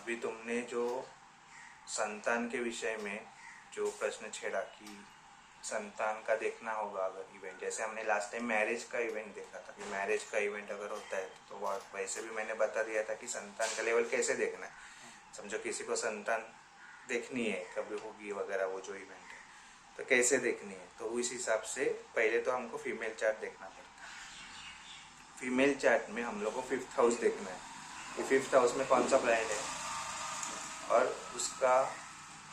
अभी तुमने जो संतान के विषय में जो प्रश्न छेड़ा कि संतान का देखना होगा अगर इवेंट, जैसे हमने लास्ट टाइम मैरिज का इवेंट देखा था कि मैरिज का इवेंट अगर होता है तो वैसे भी मैंने बता दिया था कि संतान का लेवल कैसे देखना है। समझो किसी को संतान देखनी है कभी होगी वगैरह, वो जो इवेंट है तो कैसे देखनी है, तो उस हिसाब से पहले तो हमको फीमेल चार्ट देखना पड़ता है। फीमेल चार्ट में हम लोग को 5th हाउस देखना है कि 5th हाउस में कौन सा प्लैनेट है और उसका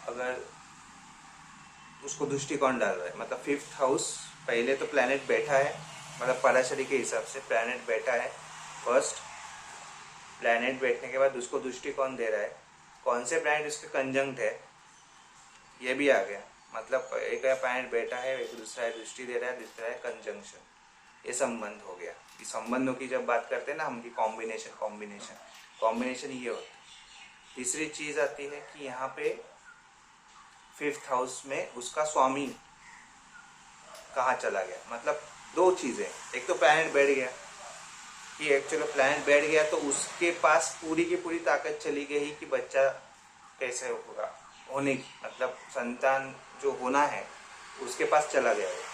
अगर उसको दृष्टि कौन डाल रहा है। मतलब 5th हाउस पहले तो प्लैनेट बैठा है, मतलब पराशरी के हिसाब से प्लैनेट बैठा है। फर्स्ट प्लैनेट बैठने के बाद उसको दृष्टि कौन दे रहा है, कौन से प्लैनेट उसके कंजंक्ट है, ये भी आ गया। मतलब एक प्लैनेट बैठा है, एक दूसरा है दृष्टि दे रहा है, दूसरा है कंजंक्शन, ये संबंध हो गया। इस संबंधों की जब बात करते हैं ना हम कि कॉम्बिनेशन ये होता है। तीसरी चीज आती है कि यहाँ पे 5th हाउस में उसका स्वामी कहाँ चला गया। मतलब दो चीजें, एक तो प्लैनेट बैठ गया कि एक्चुअली प्लैनेट बैठ गया तो उसके पास पूरी की पूरी ताकत चली गई कि बच्चा कैसे होगा होने की, मतलब संतान जो होना है उसके पास चला गया है।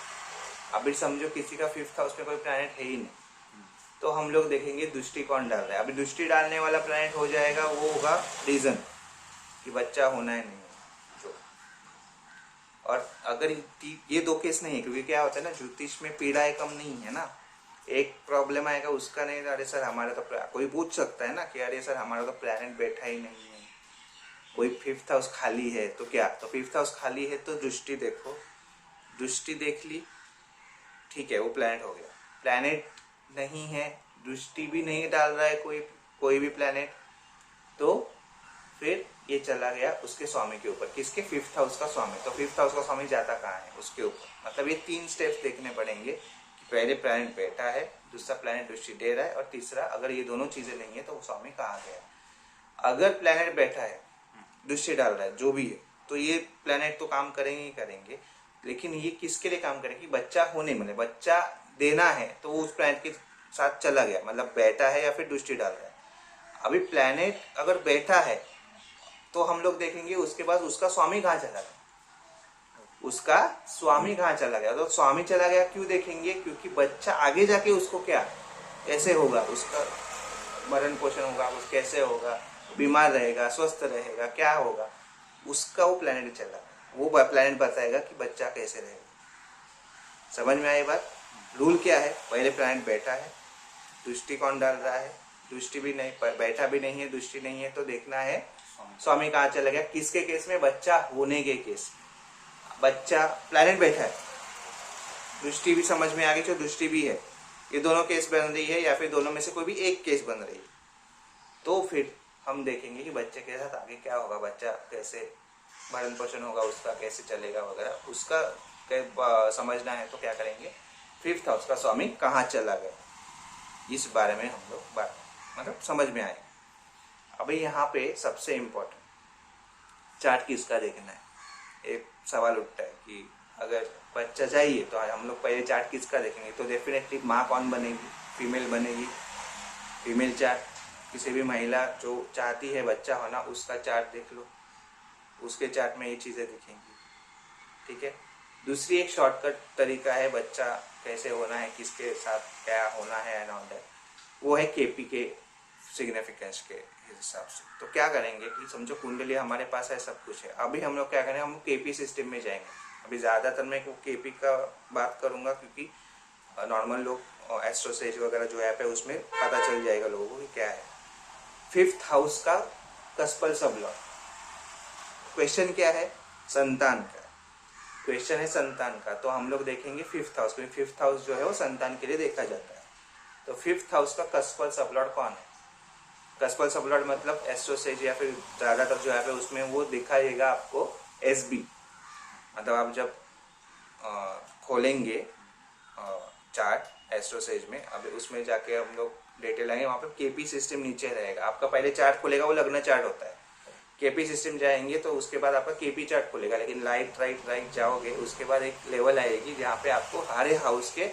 अभी समझो किसी का 5th हाउस में कोई प्लैनेट है ही नहीं, तो हम लोग देखेंगे दृष्टि कौन डाल रहा है। अभी दृष्टि डालने वाला प्लैनेट हो जाएगा, वो होगा रीजन कि बच्चा होना है नहीं जो। और अगर ये दो केस नहीं है, क्योंकि क्या होता है ना ज्योतिष में पीड़ाएं कम नहीं है ना। एक प्रॉब्लम आएगा उसका नहीं, अरे सर हमारा तो कोई पूछ सकता है ना कि अरे सर हमारा तो प्लैनेट बैठा ही नहीं है, कोई 5th हाउस खाली है तो क्या। तो 5th हाउस खाली है तो दृष्टि देखो, दृष्टि देख ली, ठीक है वो प्लैनेट हो गया। प्लैनेट नहीं है, दृष्टि भी नहीं डाल रहा है कोई भी प्लैनेट, तो फिर ये चला गया उसके स्वामी के ऊपर। किसके? 5th हाउस का स्वामी। तो 5th हाउस का स्वामी जाता कहाँ है? उसके ऊपर। मतलब ये 3 स्टेप्स देखने पड़ेंगे कि पहले प्लैनेट बैठा है, दूसरा प्लैनेट दृष्टि दे रहा है, और तीसरा अगर ये दोनों चीजें नहीं है तो वो स्वामी कहाँ गया। अगर प्लैनेट बैठा है, दृष्टि डाल रहा है, जो भी है, तो ये प्लैनेट तो काम करेंगे ही करेंगे, लेकिन ये किसके लिए काम करेंगे? बच्चा होने, मतलब बच्चा देना है तो वो उस प्लैनेट के साथ चला गया, मतलब बैठा है या फिर दृष्टि डाल रहा है। अभी प्लैनेट अगर बैठा है तो हम लोग देखेंगे उसके बाद उसका स्वामी कहाँ चला गया, उसका स्वामी कहाँ चला गया। तो स्वामी चला गया क्यों देखेंगे, क्योंकि बच्चा आगे जाके उसको क्या कैसे होगा, उसका मरण पोषण होगा, उस कैसे होगा, बीमार रहेगा, स्वस्थ रहेगा, क्या होगा, उसका वो प्लैनेट चला, वो प्लैनेट बताएगा कि बच्चा कैसे रहेगा। समझ में आई बात? रूल क्या है? पहले प्लैनेट बैठा है, दृष्टि कौन डाल रहा है, दृष्टि भी नहीं, बैठा भी नहीं है, दृष्टि नहीं है, तो देखना है स्वामी कहाँ चला गया। किसके केस में? बच्चा होने के केस में। बच्चा प्लैनेट बैठा है, दृष्टि भी समझ में आ गई, जो दृष्टि भी है, ये दोनों केस बन रही है या फिर दोनों में से कोई भी एक केस बन रही है, तो फिर हम देखेंगे कि बच्चे के साथ आगे क्या होगा, बच्चा कैसे भरण पोषण होगा, उसका कैसे चलेगा वगैरह, उसका समझना है तो क्या करेंगे, 5th हाउस का स्वामी कहाँ चला गया, इस बारे में हम लोग बात मतलब समझ में आए। अभी यहाँ पे सबसे इम्पोर्टेंट चार्ट किसका देखना है, एक सवाल उठता है कि अगर बच्चा चाहिए तो हम लोग पहले चार्ट किसका देखेंगे। तो डेफिनेटली माँ कौन बनेगी? फीमेल बनेगी। फीमेल चार्ट, किसी भी महिला जो चाहती है बच्चा होना उसका चार्ट देख लो, उसके चार्ट में ये चीज़ें दिखेंगी, ठीक है। दूसरी एक शॉर्टकट तरीका है बच्चा कैसे होना है, किसके साथ क्या होना है एंड ऑल दैट, वो है केपी के सिग्निफिकेंस के हिसाब से। तो क्या करेंगे कि समझो कुंडली हमारे पास है, सब कुछ है, अभी हम लोग क्या करेंगे, हम केपी सिस्टम में जाएंगे। अभी ज़्यादातर मैं केपी का बात करूँगा क्योंकि नॉर्मल लोग एस्ट्रोसेज वगैरह जो ऐप है उसमें पता चल जाएगा लोगों को कि क्या है। 5th हाउस का कस्पल सबलॉट, क्वेश्चन क्या है? संतान का क्वेश्चन है, संतान का। तो हम लोग देखेंगे 5th हाउस, क्योंकि 5th हाउस जो है वो संतान के लिए देखा जाता है। तो 5th हाउस का कस्पल सबलॉट कौन है? कस्पल सबलॉट मतलब एस्ट्रोसेज या फिर ज़्यादातर जो ऐप है उसमें वो दिखाएगा आपको SB। मतलब आप जब खोलेंगे चार्ट एस्ट्रोसेज में, अब उसमें जाके हम लोग डिटेल आएंगे, वहाँ पे केपी सिस्टम नीचे रहेगा। आपका पहले चार्ट खुलेगा, वो लग्न चार्ट होता है। केपी सिस्टम जाएंगे तो उसके बाद आपका केपी चार्ट खुलेगा, लेकिन राइट जाओगे उसके बाद एक लेवल आएगी जहाँ पे आपको हर हाउस के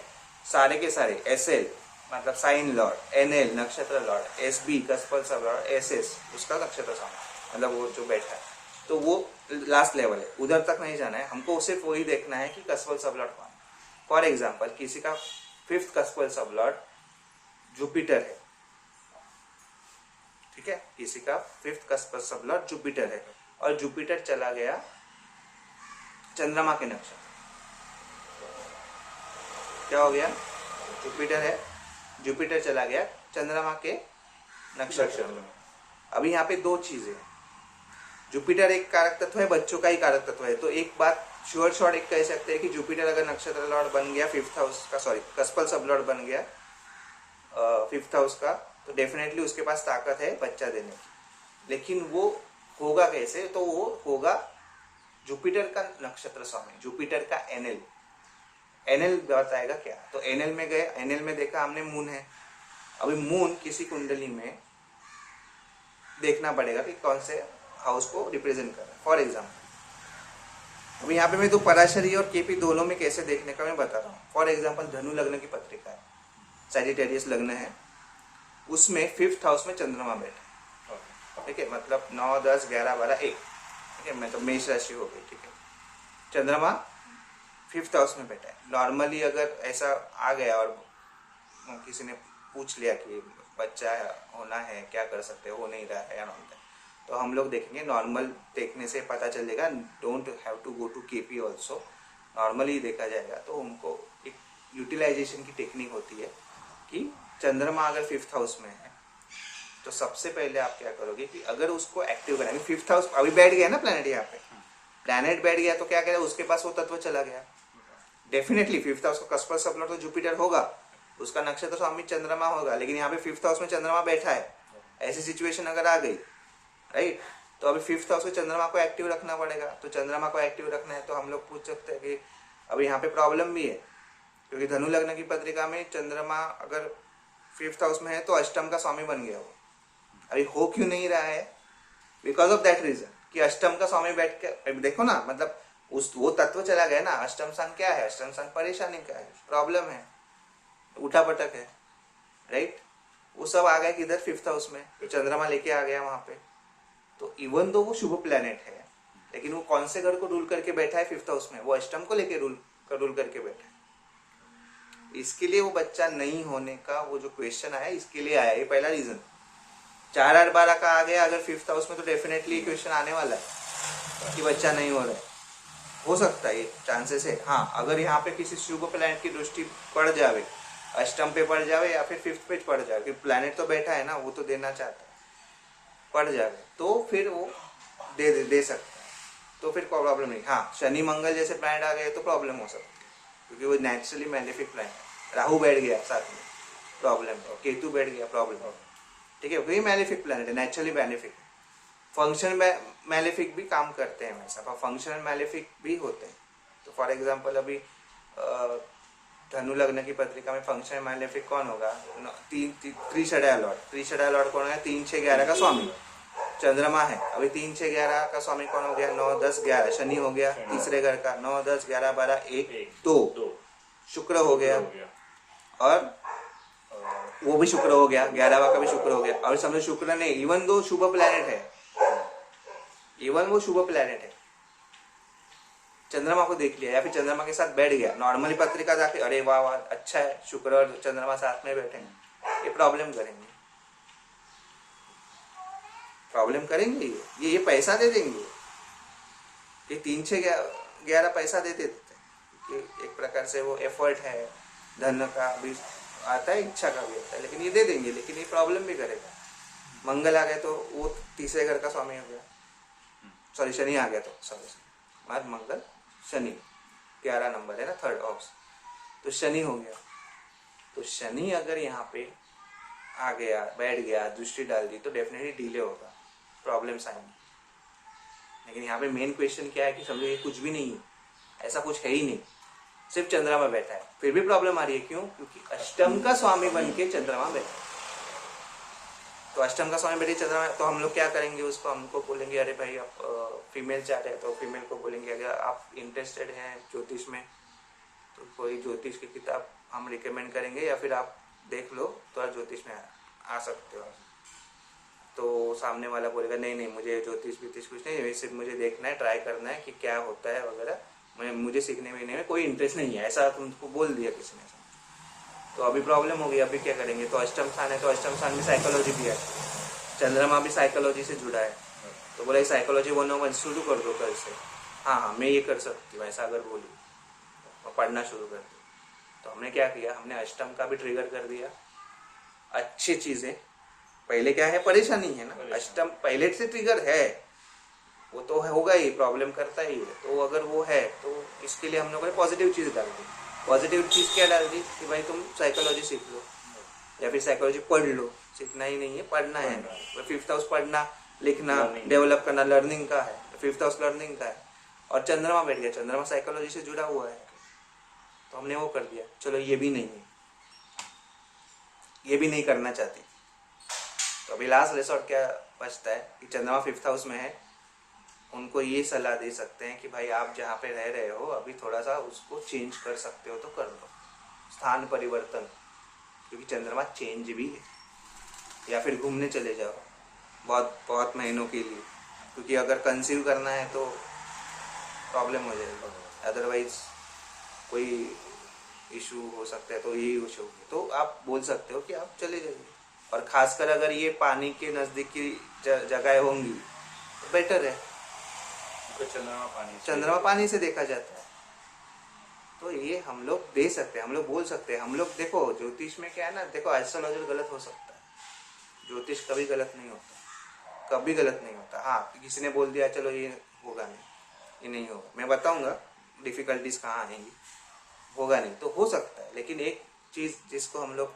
सारे SL मतलब साइन लॉर्ड, NL नक्षत्र लॉर्ड, SB कस्पल सब लॉर्ड, SS उसका नक्षत्र स्वामी, मतलब वो जो बैठा है, तो वो लास्ट लेवल है, उधर तक नहीं जाना है हमको, सिर्फ वही देखना है कि कस्पल सब लॉर्ड कौन। फॉर एग्जाम्पल किसी का 5th कस्पल सब लॉर्ड जुपिटर है, ठीक है, किसी का 5th कस्पल सब लॉर्ड जुपिटर है और जुपिटर चला गया चंद्रमा के नक्षत्र, क्या हो गया, जुपिटर है, जुपिटर चला गया चंद्रमा के नक्षत्र में। अभी यहाँ पे दो चीजें, जुपिटर एक कारक तत्व है, बच्चों का ही कारक तत्व है, तो एक बात श्योर शॉर्ट एक कह सकते हैं कि जुपिटर अगर नक्षत्र लॉर्ड बन गया 5th हाउस का, सॉरी कस्पल सब लॉर्ड बन गया 5th हाउस का, तो डेफिनेटली उसके पास ताकत है बच्चा देने की। लेकिन वो होगा कैसे, तो वो होगा जुपिटर का नक्षत्र स्वामी, जुपिटर का NL बताएगा क्या। तो NL में गए, NL में देखा हमने मून है, अभी मून किसी कुंडली में देखना पड़ेगा कि कौन से हाउस को रिप्रेजेंट कर रहा है। फॉर एग्जाम्पल अभी यहाँ पे मैं तो पराशरी और केपी दोनों में कैसे देखने का मैं बता रहा हूँ। फॉर एग्जाम्पल धनु लग्न की पत्रिका है, सैजिटेरियस लग्न है, उसमें 5th हाउस में चंद्रमा बैठे, ठीक है, मतलब 9, 10, 11, 12, 1, ठीक है, मतलब मेष राशि हो गई, ठीक है, चंद्रमा 5th हाउस में बैठा है। नॉर्मली अगर ऐसा आ गया और किसी ने पूछ लिया कि बच्चा होना है, क्या कर सकते हो नहीं रहा है या नहीं, तो हम लोग देखेंगे, नॉर्मल देखने से पता चलेगा, don't have to go to KP also, normally देखा जाएगा। तो उनको एक यूटिलाइजेशन की टेक्निक होती है कि चंद्रमा अगर 5th हाउस में है तो सबसे पहले आप क्या करोगे कि अगर उसको एक्टिव करेंगे, 5th हाउस अभी बैठ गया ना प्लैनेट, यहाँ पे प्लैनेट बैठ गया तो क्या करेगा, उसके पास वो तत्व चला गया, डेफिनेटली 5th हाउस का कस्पर सब लॉर्ड तो जुपिटर होगा, उसका नक्षत्र स्वामी चंद्रमा होगा, लेकिन यहाँ पे 5th हाउस में चंद्रमा बैठा है, ऐसी सिचुएशन अगर आ गई, राइट, तो अभी 5th हाउस में चंद्रमा को एक्टिव रखना पड़ेगा। तो चंद्रमा को एक्टिव रखना है तो हम लोग पूछ सकते हैं कि अभी यहाँ पे प्रॉब्लम भी है, क्योंकि धनु लग्न की पत्रिका में चंद्रमा अगर 5th हाउस में है तो अष्टम का स्वामी बन गया, वो अभी हो क्यों नहीं रहा है, बिकॉज ऑफ दैट रीजन कि अष्टम का स्वामी बैठ के देखो ना, मतलब उस वो तत्व चला गया ना। अष्टम स्थान क्या है, अष्टम स्थान परेशानी का है, प्रॉब्लम है, उठा पटक है, राइट, वो सब आ गया किधर 5th हाउस में, तो चंद्रमा लेके आ गया वहां पे। तो इवन दो वो शुभ प्लेनेट है, लेकिन वो कौन से घर को रूल करके बैठा है 5th हाउस में, वो अष्टम को लेके रूल करके बैठा है। इसके लिए वो बच्चा नहीं होने का वो जो क्वेश्चन आया, इसके लिए आया, ये पहला रीजन। 4, 8, 12 का आ गया अगर 5th हाउस में, तो डेफिनेटली क्वेश्चन आने वाला है कि बच्चा नहीं हो रहा है, हो सकता है, ये चांसेस है। हाँ, अगर यहाँ पे किसी शुभ प्लैनेट की दृष्टि पड़ जावे, अष्टम पे पड़ जावे या फिर 5th पे पड़ जावे, क्योंकि प्लैनेट तो बैठा है ना, वो तो देना चाहता है, पड़ जावे तो फिर वो दे सकता है, तो फिर प्रॉब्लम नहीं। हाँ, शनि मंगल जैसे प्लैनेट आ गए तो प्रॉब्लम हो सकती है, क्योंकि वो नेचुरली मैलेफिक प्लैनेट है। राहु बैठ गया साथ में, प्रॉब्लम है, केतु बैठ गया, प्रॉब्लम, ठीक है, वही मैलेफिक प्लैनेट है, नेचुरली मैलेफिक। फंक्शन मैलेफिक भी काम करते हैं वैसा, पर फंक्शनल मैलेफिक भी होते हैं। तो फॉर एग्जांपल अभी धनु लग्न की पत्रिका में फंक्शनल मैलेफिक कौन होगा, त्रिषड्या लॉर्ड कौन है, 3, 6, 11 का स्वामी चंद्रमा है। अभी 3, 6, 11 का स्वामी कौन हो गया, 9, 10, 11 शनि हो गया, तीसरे घर का, 9, 10, 11, 12, 1, 2 शुक्र हो गया, और वो भी शुक्र हो गया, 11वां का भी शुक्र हो गया। और समझो शुक्र ने, इवन दो शुभ प्लैनेट है, इवन वो शुभ प्लैनेट है, चंद्रमा को देख लिया या फिर चंद्रमा के साथ बैठ गया, नॉर्मली पत्रिका जाके अरे वाह वाह अच्छा है, शुक्र और चंद्रमा साथ में बैठे हैं, ये प्रॉब्लम करेंगे, ये पैसा दे देंगे, ये 3, 6, 11 पैसा दे देते हैं, एक प्रकार से वो एफर्ट है, धन का भी आता है, इच्छा का भी आता है, लेकिन ये दे देंगे, लेकिन ये प्रॉब्लम भी करेगा। मंगल आ गया तो वो तीसरे घर का स्वामी हो गया, सॉरी शनि आ गया तो सॉरी मंगल शनि 11 नंबर है ना, 3rd हाउस, तो शनि हो गया। तो शनि अगर यहाँ पे आ गया, बैठ गया, दृष्टि डाल दी, तो डेफिनेटली डिले होगा, प्रॉब्लम्स आएंगी। लेकिन यहाँ पे मेन क्वेश्चन क्या है कि समझो ये कुछ भी नहीं है, ऐसा कुछ है ही नहीं, सिर्फ चंद्रमा बैठा है, फिर भी प्रॉब्लम आ रही है, क्यों, क्योंकि अष्टम का स्वामी बन के चंद्रमा बैठा है। तो अष्टम का स्वामी बैठे चंद्रमा, तो हम लोग क्या करेंगे, उसको हमको बोलेंगे अरे भाई आप फीमेल चाहते हैं, तो फीमेल को बोलेंगे अगर आप इंटरेस्टेड हैं ज्योतिष में तो कोई ज्योतिष की किताब हम रिकमेंड करेंगे, या फिर आप देख लो तो आप ज्योतिष में आ सकते हो। तो सामने वाला बोलेगा नहीं नहीं मुझे ज्योतिष बीतिष कुछ नहीं, सिर्फ मुझे देखना है, ट्राई करना है कि क्या होता है वगैरह, मुझे सीखने में कोई इंटरेस्ट नहीं है, ऐसा तुमको बोल दिया किसी ने। तो अभी प्रॉब्लम हो गई, अभी क्या करेंगे? तो अष्टम स्थान है, तो अष्टम स्थान में साइकोलॉजी भी है, चंद्रमा भी साइकोलॉजी से जुड़ा है। तो बोला साइकोलॉजी 101 शुरू कर दो कल से। हाँ हाँ मैं ये कर सकती हूँ, ऐसा अगर बोली और पढ़ना शुरू कर दो। तो हमने क्या किया, हमने अष्टम का भी ट्रिगर कर दिया, अच्छी चीजें। पहले क्या है, परेशानी है ना, अष्टम पहले से ट्रिगर है, वो तो होगा ही, प्रॉब्लम करता ही है। तो अगर वो है तो इसके लिए हम लोगों ने पॉजिटिव चीज डाल दी। पॉजिटिव चीज क्या डाल दी कि भाई तुम साइकोलॉजी सीख लो या फिर साइकोलॉजी पढ़ लो, सीखना ही नहीं है पढ़ना है। 5th हाउस पढ़ना लिखना डेवलप करना लर्निंग का है, 5th हाउस लर्निंग का है। और चंद्रमा बैठ गया, चंद्रमा साइकोलॉजी से जुड़ा हुआ है, तो हमने वो कर दिया। चलो ये भी नहीं है, ये भी नहीं करना चाहती, तो अभी लास्ट रिसोर्ट क्या बचता है कि चंद्रमा 5th हाउस में है, उनको ये सलाह दे सकते हैं कि भाई आप जहाँ पे रह रहे हो अभी थोड़ा सा उसको चेंज कर सकते हो तो कर लो, स्थान परिवर्तन, क्योंकि चंद्रमा चेंज भी है। या फिर घूमने चले जाओ बहुत बहुत महीनों के लिए, क्योंकि अगर कंसीव करना है तो प्रॉब्लम हो जाएगी, अदरवाइज कोई इशू हो सकता है, तो यही इशू होगी। तो आप बोल सकते हो कि आप चले जाइए, और खासकर अगर ये पानी के नज़दीक की जगह होंगी तो बेटर है, चंद्रमा पानी से देखा जाता है। तो ये हम लोग दे सकते हैं, हम लोग बोल सकते हैं। हम लोग देखो ज्योतिष में क्या है ना, देखो एस्ट्रोलॉजर गलत हो सकता है, ज्योतिष कभी गलत नहीं होता, कभी गलत नहीं होता। हाँ किसी ने बोल दिया चलो ये होगा नहीं, ये नहीं होगा, मैं बताऊंगा डिफिकल्टीज कहाँ आएंगी, होगा नहीं तो हो सकता है। लेकिन एक चीज जिसको हम लोग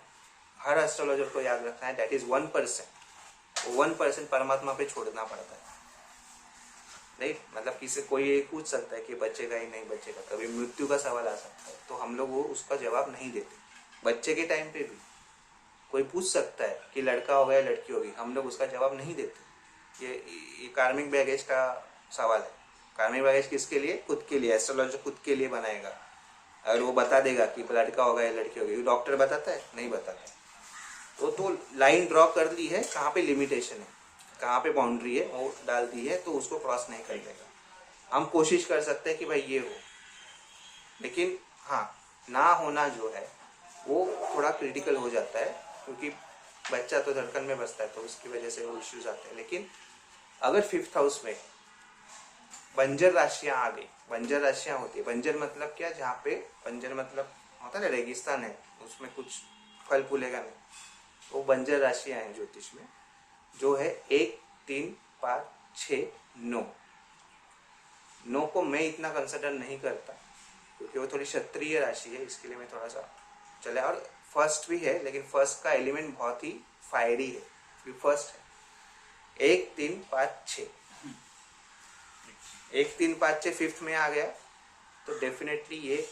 हर एस्ट्रोलॉजर को याद रखना है, दैट इज 1%। 1% परमात्मा पे छोड़ना पड़ता है। नहीं मतलब किसी कोई पूछ सकता है कि बचेगा ही नहीं बचेगा, कभी मृत्यु का सवाल आ सकता है, तो हम लोग वो उसका जवाब नहीं देते। बच्चे के टाइम पे भी कोई पूछ सकता है कि लड़का होगा या लड़की होगी, हम लोग उसका जवाब नहीं देते। ये कार्मिक बैगेज का सवाल है। कार्मिक बैगेज किसके लिए? खुद के लिए। एस्ट्रोलॉजर खुद के लिए बनाएगा, अगर वो बता देगा कि लड़का होगा या लड़की होगी। डॉक्टर बताता है? नहीं बताता। तो लाइन ड्रॉ कर दी है, कहाँ पे लिमिटेशन है, कहाँ पे बाउंड्री है, वो डाल दी है, तो उसको क्रॉस नहीं कर देगा। हम कोशिश कर सकते हैं कि भाई ये हो, लेकिन हाँ ना होना जो है वो थोड़ा क्रिटिकल हो जाता है, क्योंकि बच्चा तो धड़कन में बसता है, तो उसकी वजह से वो इश्यूज आते हैं। लेकिन अगर 5th हाउस में बंजर राशियां आ गई, बंजर राशियां होती है, बंजर मतलब क्या, जहाँ पे बंजर मतलब होता है ना रेगिस्तान है, उसमें कुछ फल फूलेगा नहीं, वो बंजर राशियां हैं ज्योतिष में, जो है 1, 3, 5, 6, 9। 9 को मैं इतना कंसिडर नहीं करता, क्योंकि वो थोड़ी क्षत्रिय राशि है, इसके लिए मैं थोड़ा सा चले। और फर्स्ट भी है, लेकिन फर्स्ट का एलिमेंट बहुत ही फायरी है, फर्स्ट है। 1, 3, 5, 6, 1, 3, 5, 6 5th में आ गया, तो डेफिनेटली ये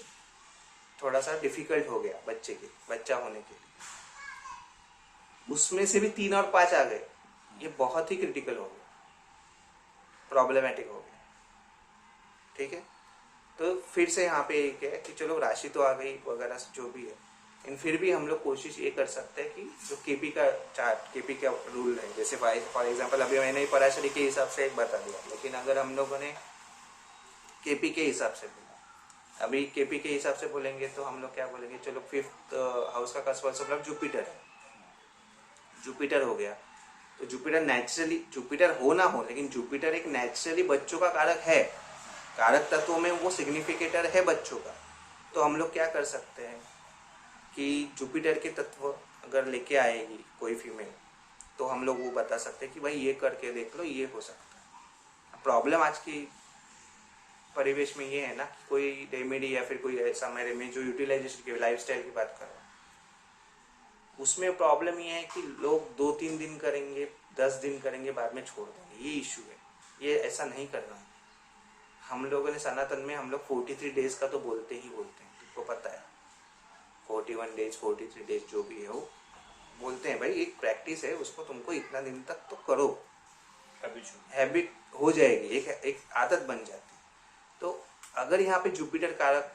थोड़ा सा डिफिकल्ट हो गया बच्चा होने के लिए। उसमें से भी 3 और 5 आ गए, ये बहुत ही क्रिटिकल हो गया, प्रॉब्लमेटिक हो गया। ठीक है, तो फिर से यहाँ पे एक है कि चलो राशि तो आ गई वगैरह जो भी है, लेकिन फिर भी हम लोग कोशिश ये कर सकते हैं कि जो केपी का चार्ट, केपी का रूल है, जैसे फॉर एग्जांपल अभी मैंने पराशरी के हिसाब से एक बता दिया, लेकिन अगर हम लोगों ने केपी के हिसाब से बोला, अभी केपी के हिसाब से बोलेंगे तो हम लोग क्या बोलेंगे, चलो 5th हाउस का कसवर्स मतलब जुपिटर है, जुपिटर हो गया, तो जुपिटर नेचुरली, जुपिटर हो ना हो, लेकिन जुपिटर एक नेचुरली बच्चों का कारक है, कारक तत्वों में वो सिग्निफिकेटर है बच्चों का। तो हम लोग क्या कर सकते हैं कि जुपिटर के तत्व अगर लेके आएगी कोई फीमेल, तो हम लोग वो बता सकते हैं कि भाई ये करके देख लो, ये हो सकता है। प्रॉब्लम आज की परिवेश में ये है ना कि कोई रेमेडी या फिर कोई ऐसा, मेरे में जो यूटिलाइजेशन की लाइफस्टाइल की बात कर रहा हूँ, उसमें प्रॉब्लम ये है कि लोग 2-3 दिन करेंगे, 10 दिन करेंगे, बाद में छोड़ देंगे, ये इशू है। ये ऐसा नहीं करना है। हम लोगों ने सनातन में हम लोग 43 डेज का तो बोलते ही बोलते हैं, तुमको पता है, 41 डेज 43 डेज जो भी है वो बोलते हैं। भाई एक प्रैक्टिस है, उसको तुमको इतना दिन तक तो करो, हैबिट हो जाएगी, एक आदत बन जाती है। तो अगर यहाँ पे जुपिटर कारक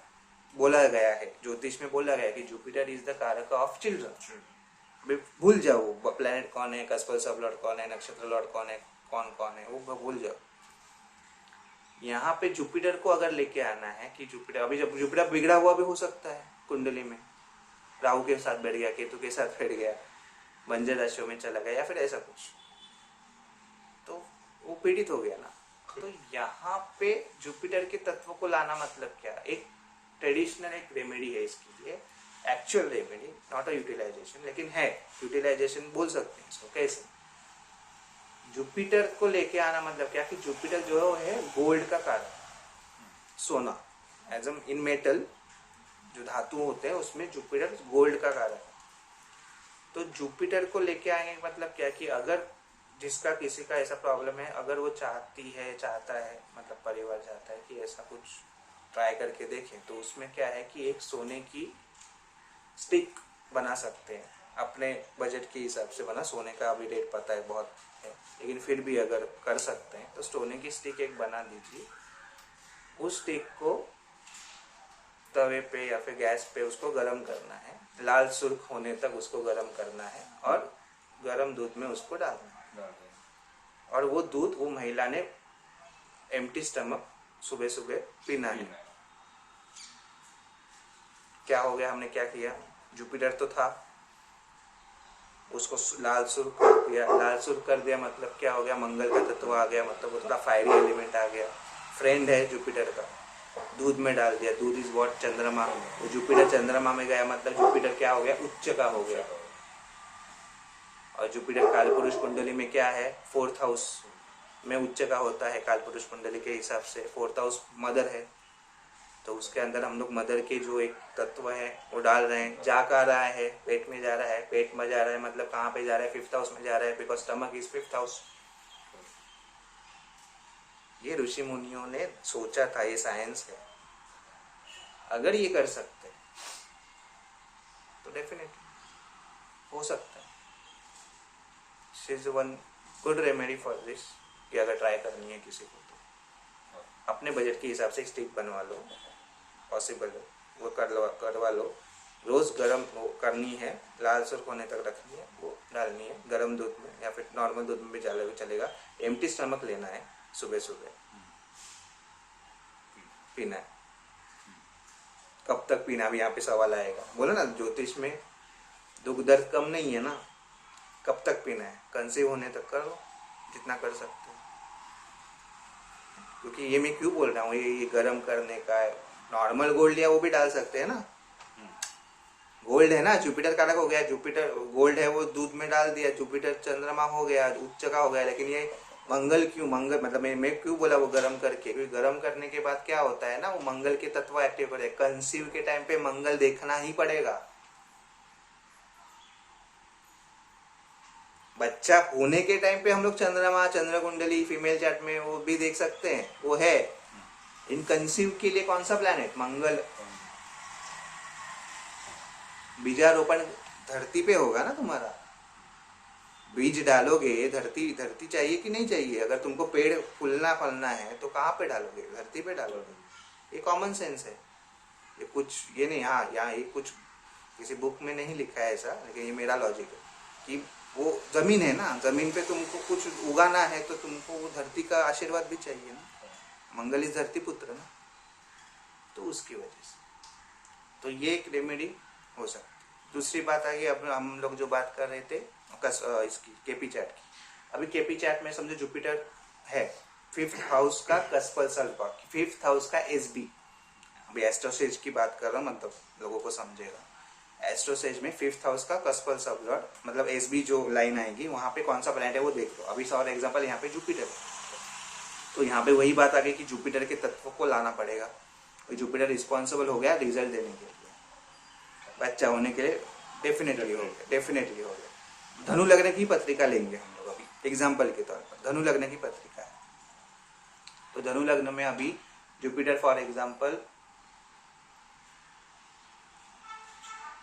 बोला गया है, ज्योतिष में बोला गया है कि जुपिटर इज द कारक ऑफ चिल्ड्रन, भूल जाओ वो प्लैनेट कौन है, कस्पर सब लॉर्ड कौन है, नक्षत्र लॉर्ड कौन है, कौन कौन है, वो भूल जाओ। यहाँ पे जुपिटर को अगर लेके आना है कि जुपिटर, अभी जब जुपिटर बिगड़ा हुआ भी हो सकता है कुंडली में, राहु के साथ बैठ गया, केतु के साथ बैठ गया, बंजर राशियों में चला गया या फिर ऐसा कुछ, तो वो पीड़ित हो गया ना। तो यहाँ पे जुपिटर के तत्व को लाना मतलब क्या, एक ट्रेडिशनल एक रेमेडी है इसके लिए, actual remedy, not a utilization, लेकिन है यूटिलाइजेशन बोल सकते हैं इसको। कैसे जुपिटर को लेके आना मतलब क्या कि जुपिटर जो है गोल्ड का कारक, सोना, एज इन मेटल जो धातु होते हैं उसमें जुपिटर गोल्ड का कारक है। तो जुपिटर को लेके आएंगे मतलब क्या कि अगर जिसका किसी का ऐसा प्रॉब्लम है, अगर वो चाहता है मतलब परिवार चाहता है कि ऐसा कुछ ट्राई करके देखें, तो उसमें क्या है कि एक सोने की स्टिक बना सकते हैं, अपने बजट के हिसाब से बना, सोने का अभी रेट पता है बहुत है, लेकिन फिर भी अगर कर सकते हैं तो सोने की स्टिक एक बना दीजिए। उस स्टिक को तवे पे या फिर गैस पे उसको गर्म करना है, लाल सुर्ख होने तक उसको गर्म करना है और गर्म दूध में उसको डालना है, और वो दूध वो महिला ने एम्प्टी स्टमक सुबह सुबह पीना है। क्या हो गया, हमने क्या किया, जुपिटर तो था, उसको लाल सुर्ख कर दिया, लाल सुर्ख कर दिया मतलब क्या हो गया, मंगल का तत्व आ गया, मतलब वो थोड़ा फायरी एलिमेंट आ गया, फ्रेंड है जुपिटर का, दूध में डाल दिया, दूध इज व्हाट, चंद्रमा, वो जुपिटर चंद्रमा में गया मतलब जुपिटर क्या हो गया, उच्च का हो गया। और जुपिटर कालपुरुष कुंडली में क्या है, 4th हाउस में उच्च का होता है कालपुरुष कुंडली के हिसाब से, 4th हाउस मदर है, तो उसके अंदर हम लोग मदर के जो एक तत्व है वो डाल रहे हैं। जा कहाँ रहा है, पेट में जा रहा है, पेट में जा रहा है मतलब कहाँ पे जा रहा है, 5th हाउस में जा रहा है, because stomach is 5th house. ये ऋषि मुनियों ने सोचा था, ये साइंस है। अगर ये कर सकते तो डेफिनेटली हो सकता है। Is one good remedy for this, कि अगर ट्राई करनी है किसी को तो अपने बजट के हिसाब से एक स्टिक बनवा लो, पॉसिबल है वो करवा लो, रोज गर्म वो करनी है, लाल सुर्ख होने तक रखनी है, वो डालनी है गर्म दूध में या फिर नॉर्मल दूध में भी चलेगा, एम्प्टी स्टमक लेना है, सुबह सुबह पीना है। कब तक पीना, अभी यहाँ पे सवाल आएगा, बोलो ना ज्योतिष में दुख दर्द कम नहीं है ना, कब तक पीना है, कंसीव होने तक करो जितना कर सकते हो। क्योंकि ये मैं क्यों बोल रहा हूँ, ये गर्म करने का है, नॉर्मल गोल्ड या वो भी डाल सकते हैं ना, गोल्ड है ना, जुपिटर कारक हो गया, जुपिटर गोल्ड है वो दूध में डाल दिया, जुपिटर चंद्रमा हो गया, उच्च का हो गया। लेकिन ये मंगल क्यों, मंगल मतलब मैं क्यों बोला वो गर्म करके, क्योंकि गर्म करने के बाद क्या होता है ना, वो मंगल के तत्व एक्टिव हो जाए, कंसीव के टाइम पे मंगल देखना ही पड़ेगा। बच्चा होने के टाइम पे हम लोग चंद्रमा, चंद्र कुंडली फीमेल चार्ट में वो भी देख सकते हैं, वो है। इन कंसीव के लिए कौन सा प्लैनेट, मंगल। बीजारोपण धरती पे होगा ना तुम्हारा, बीज डालोगे, धरती चाहिए कि नहीं चाहिए। अगर तुमको पेड़ फूलना फलना है तो कहाँ पे डालोगे, धरती पे डालोगे। ये कॉमन सेंस है, ये कुछ ये नहीं, हाँ यहाँ ये कुछ किसी बुक में नहीं लिखा है ऐसा, लेकिन ये मेरा लॉजिक है कि वो जमीन है ना, जमीन पे तुमको कुछ उगाना है तो तुमको वो धरती का आशीर्वाद भी चाहिए ना, मंगल इस धरती पुत्र ना, तो उसकी वजह से तो ये एक रेमेडी हो सकती है। दूसरी बात आई, अब हम लोग जो बात कर रहे थे इसकी केपी चैट की, अभी केपी चैट में समझो जुपिटर है 5th हाउस का कस्पल सल्फा, 5th हाउस का एसबी, अभी एस्ट्रोसेज की बात कर रहा हूँ, मतलब लोगों को समझेगा। एस्ट्रोसेज में 5th हाउस का कस्पल सबलॉर्ड मतलब एसबी जो लाइन आएगी वहां पे कौन सा प्लैनेट है वो देख लो। अभी फॉर एग्जांपल यहाँ पे जुपिटर है, तो यहाँ पे वही बात आ गई कि जुपिटर के तत्व को लाना पड़ेगा। जुपिटर रिस्पॉन्सिबल हो गया रिजल्ट देने के लिए, बच्चा होने के लिए, डेफिनेटली हो गया। धनु लग्न की पत्रिका लेंगे हम लोग अभी एग्जाम्पल के तौर पर, धनु लग्न की पत्रिका है, तो धनु लग्न में अभी Jupiter for example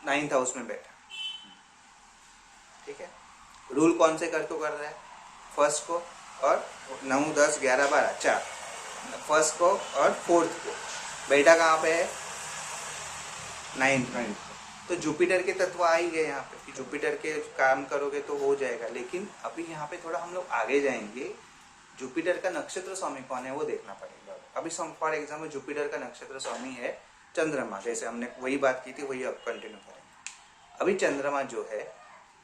9th house में बैठा, ठीक है। रूल कौन से कर रहा है, फर्स्ट को और 9, 10, 11, 12 4, फर्स्ट को और 4th को। बैठा कहाँ पे है, 9th तो जुपिटर के तत्व आ ही गए यहाँ पे कि जुपिटर के काम करोगे तो हो जाएगा। लेकिन अभी यहाँ पे थोड़ा हम लोग आगे जाएंगे, जुपिटर का नक्षत्र स्वामी कौन है वो देखना पड़ेगा। अभी फॉर एग्जाम्पल जुपिटर का नक्षत्र स्वामी है चंद्रमा, जैसे हमने वही बात की थी वही अब कंटिन्यू करेंगे। अभी चंद्रमा जो है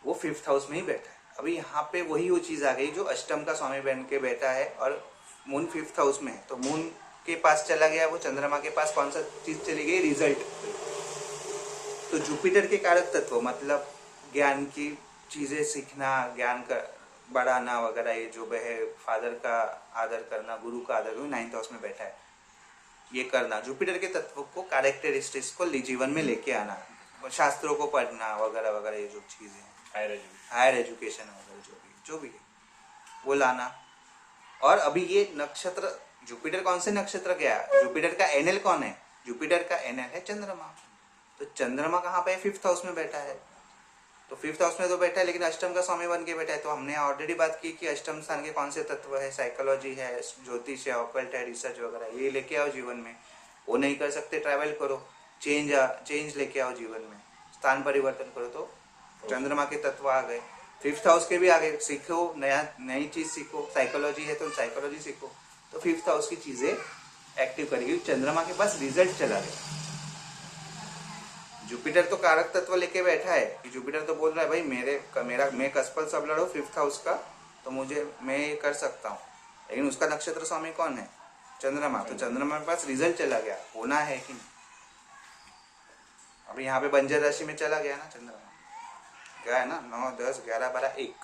वो 5th हाउस में ही बैठा है। अभी यहाँ पे वही वो चीज आ गई जो अष्टम का स्वामी बन के बैठा है और मून 5th हाउस में है, तो मून के पास चला गया, वो चंद्रमा के पास कौन सा चीज चली गई, रिजल्ट। तो जुपिटर के कारक तत्व मतलब ज्ञान की चीजें सीखना, ज्ञान का बढ़ाना वगैरह, ये जो है फादर का आदर करना, गुरु का आदर करना, 9th हाउस में बैठा है, ये करना। जुपिटर के तत्व को कैरेक्टरिस्टिक्स को जीवन में लेके आना, शास्त्रों को पढ़ना वगैरह वगैरह, ये जो चीजें हायर एजुकेशन वगैरह जो भी है वो लाना। और अभी ये नक्षत्र जुपिटर कौन से नक्षत्र गया, जुपिटर का एनएल कौन है, जुपिटर का एनएल है चंद्रमा। तो चंद्रमा कहाँ पे है, 5th हाउस में बैठा है। तो 5th हाउस में तो बैठा है लेकिन अष्टम का स्वामी बन के बैठा है। तो हमने ऑलरेडी बात की कि अष्टम स्थान के कौन से तत्व है, साइकोलॉजी है, ज्योतिष है, ऑकल्ट है, रिसर्च वगैरह, ये लेके आओ जीवन में। वो नहीं कर सकते, ट्रैवल करो, चेंज लेके आओ जीवन में, स्थान परिवर्तन करो। तो चंद्रमा के तत्व आ गए, 5th हाउस के भी आ गए, सीखो, नई चीज सीखो, साइकोलॉजी है तो साइकोलॉजी सीखो। तो 5th हाउस की चीजें एक्टिव करेगी। चंद्रमा के पास रिजल्ट चला गया। जुपिटर तो कारक तत्व लेके बैठा है कि जुपिटर तो बोल रहा है भाई मैं कस्पल सब लड़ो 5th हाउस का, तो मैं ये कर सकता हूँ। लेकिन उसका नक्षत्र स्वामी कौन है, चंद्रमा। तो चंद्रमा के पास रिजल्ट चला गया, होना है कि नहीं। अभी यहाँ पे बंजर राशि में चला गया ना चंद्रमा, क्या है ना 9, 10, 11, 12, 1,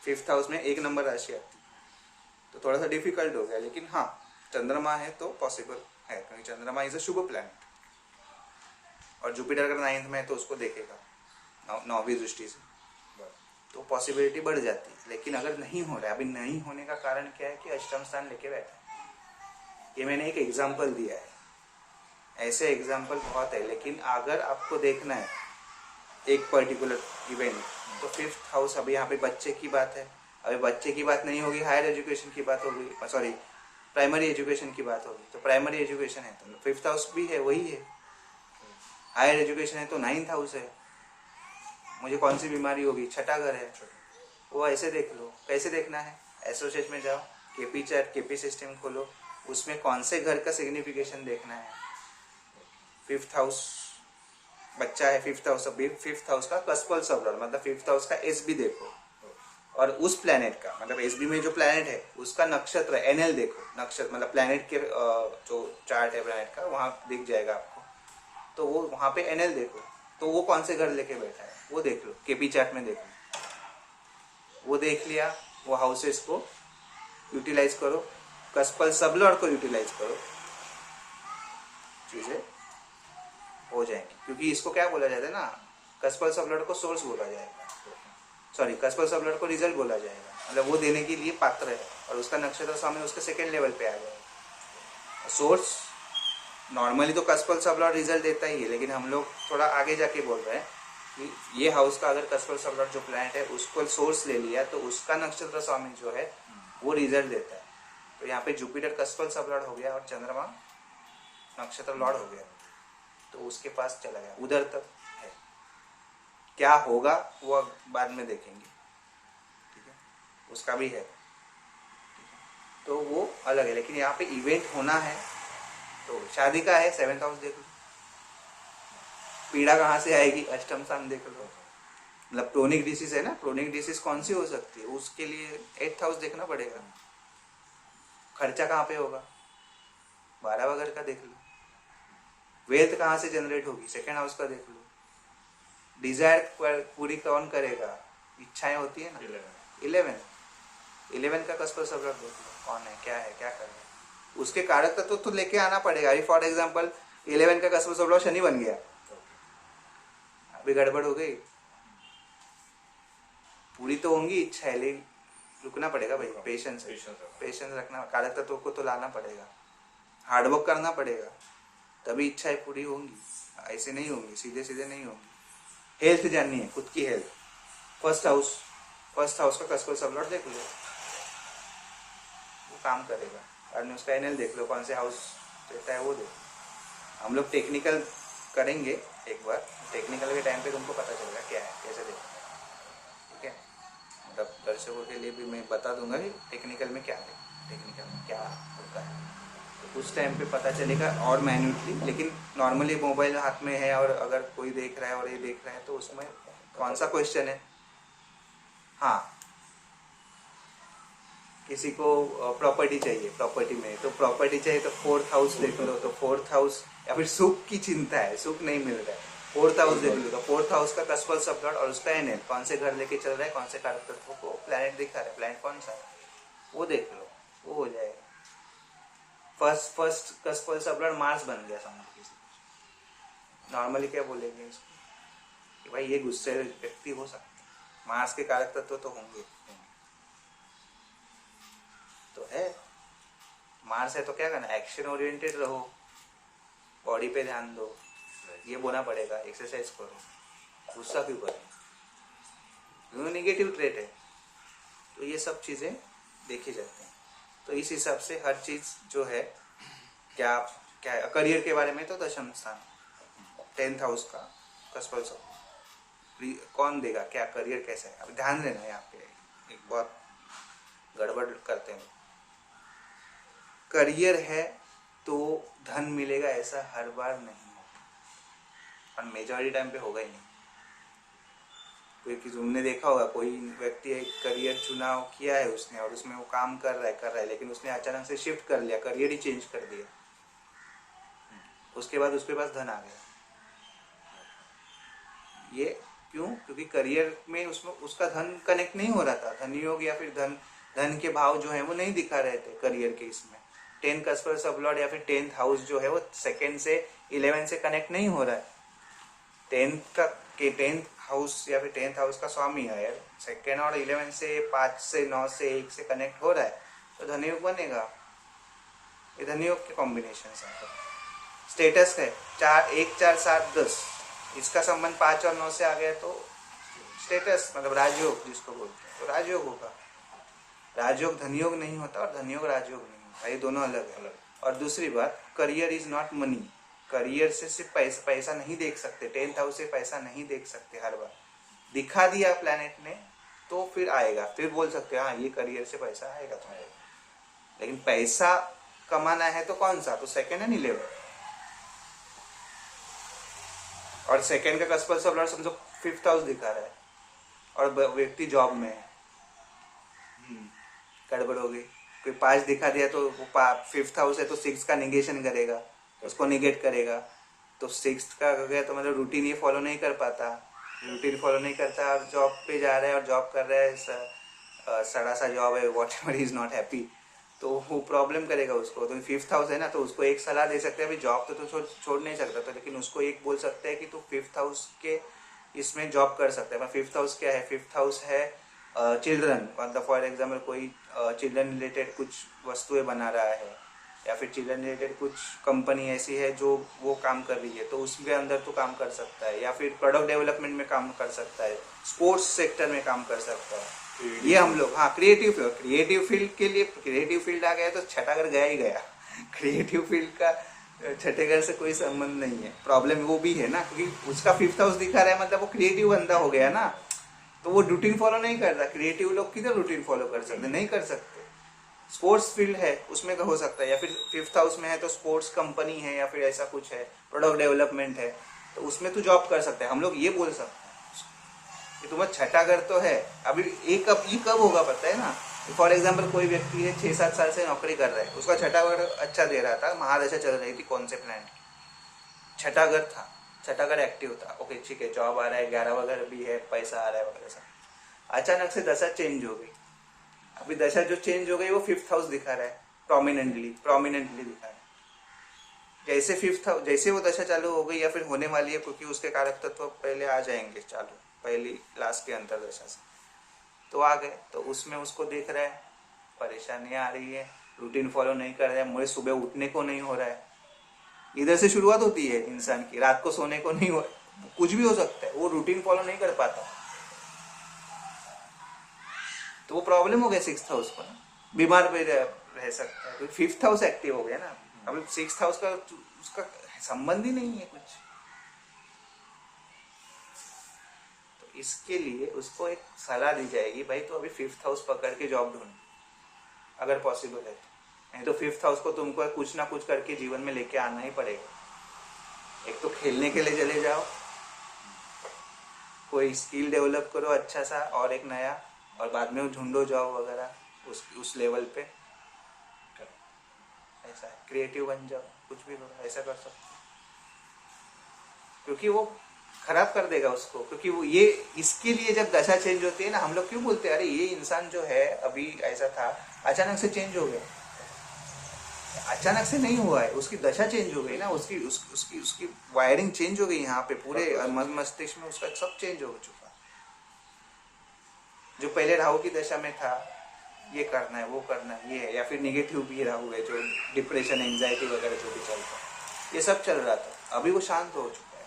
5th हाउस में 1 नंबर राशि आती, तो थोड़ा सा डिफिकल्ट हो गया। लेकिन हाँ, चंद्रमा है तो पॉसिबल है, क्योंकि चंद्रमा इज अ शुभ प्लैनेट। और जुपिटर अगर 9th में है तो उसको देखेगा 9वीं दृष्टि से, तो पॉसिबिलिटी बढ़ जाती है। लेकिन अगर नहीं हो रहा है, अभी नहीं होने का कारण क्या है कि अष्टम स्थान लेके बैठा है। ये मैंने एक एग्जाम्पल दिया है, ऐसे एग्जाम्पल बहुत है। लेकिन अगर आपको देखना है एक पर्टिकुलर इवेंट, तो 5th हाउस, अभी यहाँ पे बच्चे की बात है, अभी बच्चे की बात नहीं होगी, हायर एजुकेशन की बात होगी, सॉरी प्राइमरी एजुकेशन की बात होगी। तो प्राइमरी एजुकेशन है तो 5th हाउस भी है, वही है। हायर एजुकेशन है तो 9th हाउस है। मुझे कौन सी बीमारी होगी, 6ठा घर है, वो ऐसे देख लो। कैसे देखना है, एसोसिएट में जाओ, केपी चार्ट, केपी सिस्टम खोलो, उसमें कौन से घर का सिग्निफिकेशन देखना है। 5th हाउस बच्चा है, 5th हाउस, 5th हाउस का कस्पल सबलर मतलब 5th हाउस का एसबी देखो, और उस प्लैनेट का मतलब एसबी में जो प्लैनेट है उसका नक्षत्र एनएल देखो। नक्षत्र मतलब प्लैनेट के जो चार्ट है प्लैनेट का, वहां दिख जाएगा आपको। तो वो वहां पे एनएल देखो, तो वो कौन से घर लेके बैठा है वो देख लो, केपी चार्ट में देख लो। वो देख लिया, वो हाउसेस को यूटिलाइज करो, कस्पल सबलॉर्ड को यूटिलाइज करो, चीजें हो जाएंगी। क्योंकि इसको क्या बोला जाता है ना, कस्पल सबलॉर्ड को सोर्स बोला जाएगा, सॉरी कस्पल सबलॉर्ड को रिजल्ट बोला जाएगा, मतलब वो देने के लिए पात्र है। और उसका नक्षत्र सामने उसके सेकेंड लेवल पे आ जाएगा। सोर्स नॉर्मली तो कस्पल सबलॉर्ड रिजल्ट देता ही है, लेकिन हम लोग थोड़ा आगे जाके बोल रहे हैं कि ये हाउस का अगर कस्पल सबलॉर्ड जो प्लैनेट है उसको सोर्स ले लिया तो उसका नक्षत्र स्वामी जो है वो रिजल्ट देता है। तो यहाँ पे जुपिटर कस्पल सबलॉर्ड हो गया और चंद्रमा नक्षत्र लॉर्ड हो गया, तो उसके पास चला गया, उधर तक है। क्या होगा वो बाद में देखेंगे, ठीक है, उसका भी है, तो वो अलग है। लेकिन यहाँ पे इवेंट होना है, तो शादी का है 7th हाउस देख लो, पीड़ा कहाँ से आएगी, अष्टम स्थान देख लो। मतलब क्रोनिक डिसीज है ना, क्रोनिक डिसीज कौन सी हो सकती है, उसके लिए 8th हाउस देखना पड़ेगा। खर्चा कहाँ पे होगा, 12 वगैरह का देख लो। वेल्थ कहाँ से जनरेट होगी, 2nd हाउस का देख लो। डिजायर पूरी कौन करेगा, इच्छाएं होती है ना, 11 का कस्पर सब देख लो, कौन है, क्या कर रहा है, उसके कारक तत्व तो लेके आना पड़ेगा। अभी फॉर एग्जाम्पल 11 का कस्पर सब शनि बन गया, अभी गड़बड़ हो गई, पूरी तो होंगी इच्छा है, लेकिन रुकना पड़ेगा भाई, पेशेंस रखना, कारक तत्व को तो लाना पड़ेगा, हार्डवर्क करना पड़ेगा, तभी इच्छाएं पूरी होंगी, ऐसे नहीं होंगी, सीधे नहीं होंगी। हेल्थ जाननी है, खुद की हेल्थ, फर्स्ट हाउस का कस्पर सब लॉर्ड देख लो, वो काम करेगा। और उसका एनएल देख लो, कौन से हाउस रहता है वो देखो। हम लोग टेक्निकल करेंगे एक बार टेक्निकल के टाइम पे, तुमको पता चलेगा क्या है, कैसे देखना है, ठीक है। मतलब दर्शकों के लिए भी मैं बता दूंगा कि टेक्निकल में क्या है, टेक्निकल में क्या होता है, तो उस टाइम पे पता चलेगा और मैन्युटली। लेकिन नॉर्मली मोबाइल हाथ में है और अगर कोई देख रहा है और ये देख रहा है तो उसमें कौन सा क्वेश्चन है। हाँ, किसी को प्रॉपर्टी चाहिए, प्रॉपर्टी में तो प्रॉपर्टी चाहिए तो फोर्थ हाउस देख लो, तो फोर्थ हाउस, या फिर सुख की चिंता है, सुख नहीं मिल रहा है, फोर्थ हाउस देख लो, तो फोर्थ हाउस का कस्पल सबलॉर्ड और उसका एनएल कौन से घर लेके चल रहा है, कौन से कारक तत्वों को प्लैनेट दिखा रहा है, प्लैनेट कौन सा है वो देख लो, वो हो जाएगा। फर्स्ट कस्पल सबलॉर्ड मार्स बन गया, समझ किसी नॉर्मली क्या बोलेंगे इसको कि भाई ये गुस्से व्यक्ति हो सकता है, मार्स के कारक तत्व तो होंगे, तो है मार्स है तो क्या करना, एक्शन ओरिएंटेड रहो, बॉडी पे ध्यान दो, ये बोलना पड़ेगा, एक्सरसाइज करो, गुस्सा क्यों करो, क्यों नेगेटिव ट्रेट है, तो ये सब चीजें देखी जाती हैं। तो इस हिसाब से हर चीज जो है, क्या क्या करियर के बारे में तो दशम स्थान 10th हाउस का कस्पल सब कौन देगा, क्या करियर कैसा है, अब ध्यान देना यहाँ पे एक बहुत गड़बड़ करते हैं। करियर है तो धन मिलेगा ऐसा हर बार नहीं होता, और मेजॉरिटी टाइम पे होगा ही नहीं। कोई तुमने देखा होगा, कोई व्यक्ति एक करियर चुनाव किया है उसने और उसमें वो काम कर रहा है लेकिन उसने अचानक से शिफ्ट कर लिया, करियर ही चेंज कर दिया, उसके बाद उसके पास धन आ गया। ये क्यों? क्योंकि करियर में उसमें उसका धन कनेक्ट नहीं हो रहा था, धन योग या फिर धन के भाव जो है वो नहीं दिखा रहे थे करियर के इसमें। 10 कस्पर सबलॉर्ड या फिर 10th हाउस जो है वो 2nd से 11 से कनेक्ट नहीं हो रहा है। 10th हाउस या फिर 10th हाउस का स्वामी है यार, 2nd और 11 से 5 से 9 से 1 से कनेक्ट हो रहा है तो धनयोग बनेगा। ये धनयोग के कॉम्बिनेशन है। स्टेटस है 4 1 4 7 10, इसका संबंध 5 और 9 से आ गया तो स्टेटस मतलब राजयोग जिसको बोलते हैं, तो राजयोग होगा। राजयोग धनयोग नहीं होता और धनयोग राजयोग नहीं होता, ये दोनों अलग है। और दूसरी बात, career is not money, career से सिर्फ पैसा नहीं देख सकते, 10th हाउस से पैसा नहीं देख सकते। हर बार दिखा दिया प्लैनेट ने तो फिर आएगा, फिर बोल सकते हैं हाँ ये करियर से पैसा आएगा तुम्हारे, लेकिन पैसा कमाना है तो कौन सा, तो 2nd एंड 11, और 2nd का कस्पल सबलॉर्ड समझो 5th हाउस दिखा रहा है और व्यक्ति जॉब में है, गड़बड़ हो गई। कोई 5 दिखा दिया तो वो 5th हाउस है तो 6 का निगेशन करेगा, तो उसको निगेट करेगा, तो 6th का गया तो मतलब रूटीन ये फॉलो नहीं कर पाता, रूटीन फॉलो नहीं करता और जॉब पे जा रहा है और जॉब कर रहा है, सड़ा सा जॉब है, what ever is not happy, तो वो प्रॉब्लम करेगा उसको। तो 5th हाउस है ना, तो उसको एक सलाह दे सकते हैं, अभी जॉब तो छोड़ नहीं सकता तो, लेकिन उसको एक बोल सकते हैं कि तू 5th हाउस के इसमें जॉब कर सकता है। 5th हाउस क्या है, 5th हाउस है चिल्ड्रन, मतलब फॉर एग्जाम्पल कोई चिल्ड्रन रिलेटेड कुछ वस्तुएं बना रहा है या फिर चिल्ड्रन रिलेटेड कुछ कंपनी ऐसी है जो वो काम कर रही है तो उसके अंदर तो काम कर सकता है, या फिर प्रोडक्ट डेवलपमेंट में काम कर सकता है, स्पोर्ट्स सेक्टर में काम कर सकता है। ये हम लोग हाँ क्रिएटिव फील्ड के लिए, क्रिएटिव फील्ड आ गया तो छठा घर गया ही गया। क्रिएटिव फील्ड का छठे घर से कोई संबंध नहीं है। प्रॉब्लम वो भी है ना, क्योंकि उसका 5th हाउस दिखा रहा है मतलब वो क्रिएटिव बंदा हो गया ना, तो वो रूटीन फॉलो नहीं करता। क्रिएटिव लोग किधर रूटीन फॉलो कर सकते, नहीं कर सकते। स्पोर्ट्स फील्ड है उसमें हो सकता है, या फिर 5th हाउस में है तो स्पोर्ट्स कंपनी है या फिर ऐसा कुछ है, प्रोडक्ट डेवलपमेंट है, तो उसमें तू जॉब कर सकता है। हम लोग ये बोल सकते हैं कि तुम्हारा छठा घर तो है। अभी ये कब होगा पता है ना, फॉर एग्जाम्पल कोई व्यक्ति है 6-7 साल से नौकरी कर रहा है, उसका छठा घर अच्छा दे रहा था, महादशा चल रही थी कौन से प्लान की, छठा घर था, छठा घर एक्टिव था, ओके ठीक है, जॉब आ रहा है, 11 वगैरह भी है, पैसा आ रहा है वगैरह सब। अचानक से दशा चेंज हो गई, अभी दशा जो चेंज हो गई वो 5th हाउस दिखा रहा है, प्रोमिनेंटली दिखा रहा है। जैसे 5th हाउस, जैसे वो दशा चालू हो गई या फिर होने वाली है, क्योंकि उसके कारक तत्व पहले आ जाएंगे चालू, पहली लास्ट के अंतर दशा से तो आ गए, तो उसमें उसको देख रहा है परेशानियां आ रही है, रूटीन फॉलो नहीं कर रहा है, मुझे सुबह उठने को नहीं हो रहा है। इधर से शुरुआत होती है इंसान की, रात को सोने को नहीं हो, कुछ भी हो सकता है, वो रूटीन फॉलो नहीं कर पाता, तो वो प्रॉब्लम हो गया 6th हाउस को, बीमार भी रह सकता है, क्योंकि 5th हाउस एक्टिव हो गया ना। अभी 6th हाउस का उसका संबंध ही नहीं है कुछ, इसके लिए उसको एक सलाह दी जाएगी, भाई तो अभी 5th हाउस पकड़ के जॉब ढूंढ, अगर पॉसिबल है तो। नहीं तो 5th हाउस को तुमको कुछ ना कुछ करके जीवन में लेके आना ही पड़ेगा। एक तो खेलने के लिए चले जाओ, कोई स्किल डेवलप करो अच्छा सा और एक नया, और बाद में ढूंढो जॉब वगैरह उस लेवल पे। ऐसा है, क्रिएटिव बन जाओ, कुछ भी करो, ऐसा कर सकते हो। क्योंकि वो खराब कर देगा उसको, क्योंकि वो ये इसके लिए जब दशा चेंज होती है ना, हम लोग क्यों बोलते हैं अरे ये इंसान जो है अभी ऐसा था अचानक से चेंज हो गया। अचानक से नहीं हुआ है, उसकी दशा चेंज हो गई ना, उसकी वायरिंग चेंज हो गई यहाँ पे पूरे मस्तिष्क में, उसका सब चेंज हो चुका। जो पहले राहु की दशा में था, ये करना है वो करना है ये है, या फिर निगेटिव भी राहु है जो डिप्रेशन एंजाइटी वगैरह जो भी चलता है, ये सब चल रहा था, अभी वो शांत हो चुका है,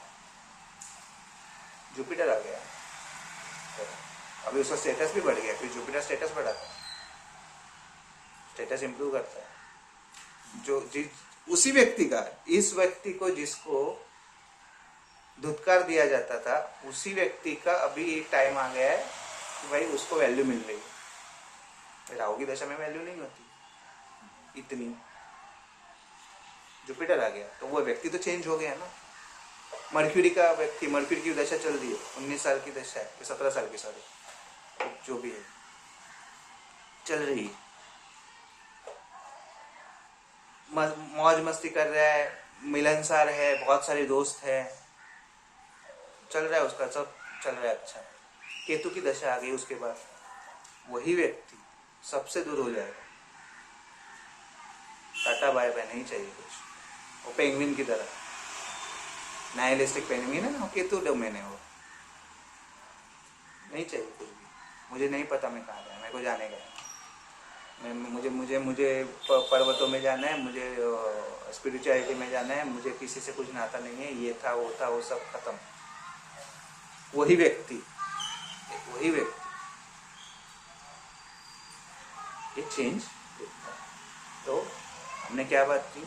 जुपिटर आ गया, अभी उसका स्टेटस भी बढ़ गया, फिर जुपिटर स्टेटस बढ़ाता है, स्टेटस इंप्रूव करता है। जो उसी व्यक्ति का, इस व्यक्ति को जिसको धुतकार दिया जाता था, उसी व्यक्ति का अभी एक टाइम आ गया है कि भाई उसको वैल्यू मिल रही है। राहु की दशा में वैल्यू नहीं होती इतनी, जुपिटर आ गया तो वो व्यक्ति तो चेंज हो गया ना। मर्क्यूरी का व्यक्ति, मर्क्यूरी की दशा चल रही है, 19 साल की दशा है, 17 साल की, सॉरी, जो भी है चल रही है, मौज मस्ती कर रहा है, मिलनसार है, बहुत सारे दोस्त है, चल रहा है उसका, सब चल रहा है अच्छा। केतु की दशा आ गई, उसके बाद वही व्यक्ति सबसे दूर हो जाएगा, टाटा बाय बाय, नहीं चाहिए कुछ। वो पेंगुइन की तरह, नाइलिस्टिक पेंगुइन है ना, केतु डोमेन है वो, नहीं चाहिए कुछ भी, मुझे नहीं पता मैं कहाँ गया, मेरे को जाने का है, मुझे मुझे मुझे पर्वतों में जाना है, मुझे स्पिरिचुअलिटी में जाना है, मुझे किसी से कुछ नाता नहीं है, ये था वो सब खत्म। वही व्यक्ति ये चेंज। तो हमने क्या बात की,